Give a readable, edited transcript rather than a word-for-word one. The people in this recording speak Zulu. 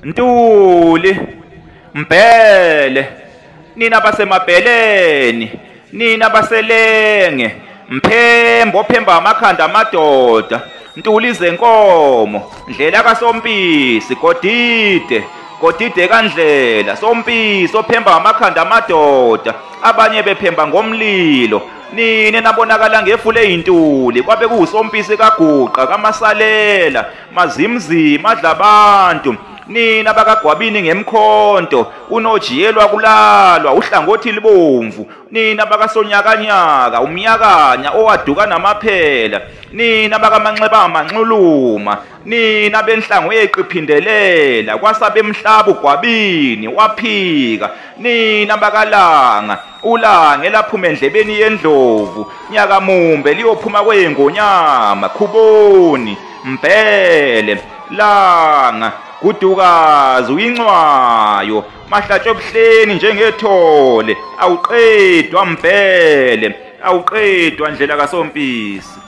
Ntuli, Mbhele, nina basemabheleni, nina baselenge, Mphembo ophemba amakhanda amadoda, Ntuli zenkomo, Ndlela kaSompisi, Godide kaNdlela, Sompisi ophemba amakhanda amadoda, abanye bephemba ngomlilo. Nina nabonakala ngefu leyintuli, kwabe kuwuSompisi kaGuqa, kaMasalela, Mazimzima adlabantu. Nina bakaGwabini ngemkhonto, uNojiyelwa kulalwa, uhlangothi libomvu. Nina bakaSonyakanyaka, umnyakanya owaduka namaphela. Nina bakaManxeba amanxuluma, nina benhlango yeqiphindelela, kwasabemhlaba uGwabini waphika. Nina bakalanga, ulanga elaphuma endlebeni yendlovu, Nyakamumbe liyophuma kweyengonyama, Khuboni, Mbhele, Langa, Gudukazi uyincwayo, Mahlatshwe ebuhleni njengethole, awuqedwa Mbhele, awuqedwa Ndlela kaSompisi.